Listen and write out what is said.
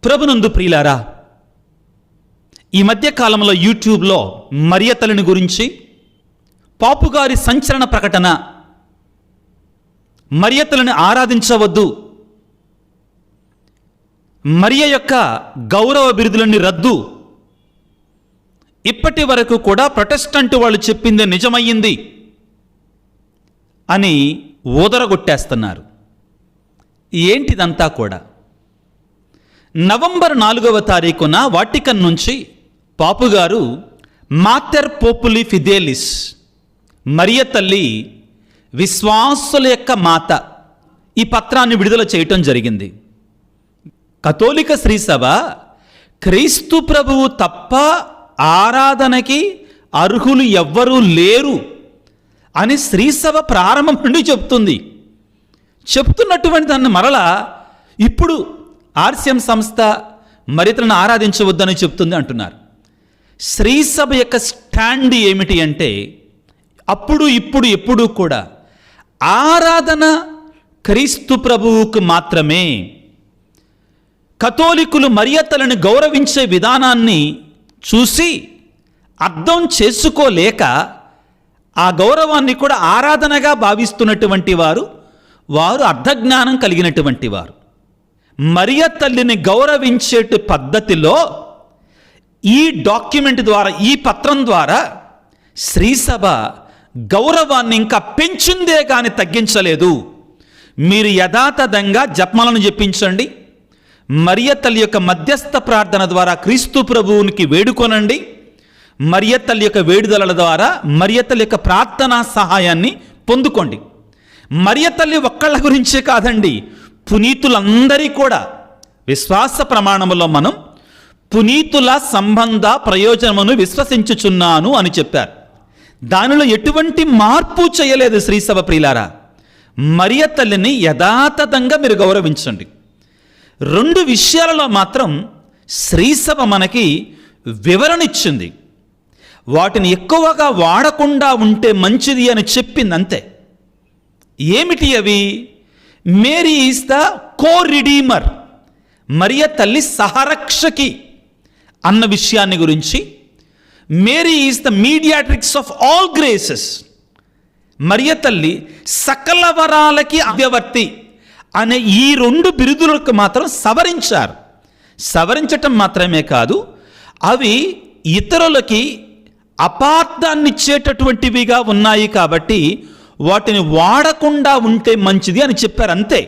ప్రభునందు ప్రియులారా, ఈ మధ్య కాలంలో యూట్యూబ్లో మరియ తల్లిని గురించి పాపుగారి సంచలన ప్రకటన, మరియ తల్లిని ఆరాధించవద్దు, మరియ యొక్క గౌరవ బిరుదులన్నీ రద్దు, ఇప్పటి వరకు కూడా ప్రొటెస్టంట్ వాళ్ళు చెప్పింది నిజమయ్యింది అని ఊదరగొట్టేస్తున్నారు. ఏంటిదంతా కూడా నవంబర్ 4వ తారీఖున వాటికన్ నుంచి పాపుగారు మాటర్ పోపులి ఫిదేలిస్, మరియ తల్లి విశ్వాసుల యొక్క మాత, ఈ పత్రాన్ని విడుదల చేయటం జరిగింది. కథోలిక శ్రీసభ క్రీస్తు ప్రభువు తప్ప ఆరాధనకి అర్హులు ఎవ్వరూ లేరు అని శ్రీసభ ప్రారంభం నుండి చెప్తున్నటువంటి దాన్ని మరలా ఇప్పుడు ఆర్సిఎం సంస్థ మరియతలను ఆరాధించవద్దని చెప్తుంది అంటున్నారు. శ్రీసభ యొక్క స్టాండ్ ఏమిటి అంటే, అప్పుడు ఇప్పుడు ఎప్పుడూ కూడా ఆరాధన క్రీస్తు ప్రభువుకు మాత్రమే. కథోలికులు మరియ తల్లిని గౌరవించే విధానాన్ని చూసి అర్థం చేసుకోలేక ఆ గౌరవాన్ని కూడా ఆరాధనగా భావిస్తున్నటువంటి వారు అర్ధజ్ఞానం కలిగినటువంటి వారు. మరియ తల్లిని గౌరవించేటి పద్ధతిలో ఈ డాక్యుమెంట్ ద్వారా, ఈ పత్రం ద్వారా శ్రీసభ గౌరవాన్ని ఇంకా పెంచిందే కానీ తగ్గించలేదు. మీరు యథాతథంగా జపమాలను జపించండి, మరియ తల్లి యొక్క మధ్యస్థ ప్రార్థన ద్వారా క్రీస్తు ప్రభువునికి వేడుకొనండి, మరియ తల్లి యొక్క వేడుదల ద్వారా మరియ తల్లి యొక్క ప్రార్థనా సహాయాన్ని పొందుకోండి. మరియ తల్లి ఒక్కళ్ళ గురించే కాదండి, పునీతులందరి కూడా విశ్వాస ప్రమాణములో మనం పునీతుల సంబంధ ప్రయోజనమును విశ్వసించుచున్నాను అని చెప్పారు. దానిలో ఎటువంటి మార్పు చేయలేదు శ్రీసభ ప్రియులారా. మరియ తల్లిని యథాతథంగా మీరు గౌరవించండి. 2 విషయాలలో మాత్రం శ్రీసభ మనకి వివరణ ఇచ్చింది. వాటిని ఎక్కువగా వాడకుండా ఉంటే మంచిది అని చెప్పింది అంతే. ఏమిటి అవి? Mary is the co redeemer, మరియ తల్లి సహరక్షకి అన్న విషయాన్ని గురించి, Mary is the mediatrix of all graces, మరియ తల్లి సకల వరాలకి అవ్యవర్తి అనే ఈ 2 బిరుదులకు మాత్రం సవరించారు. సవరించటం మాత్రమే కాదు, అవి ఇతరులకి అపార్థాన్నిచ్చేటటువంటివిగా ఉన్నాయి కాబట్టి వాటిని వాడకుండా ఉంటే మంచిది అని చెప్పారు అంతే.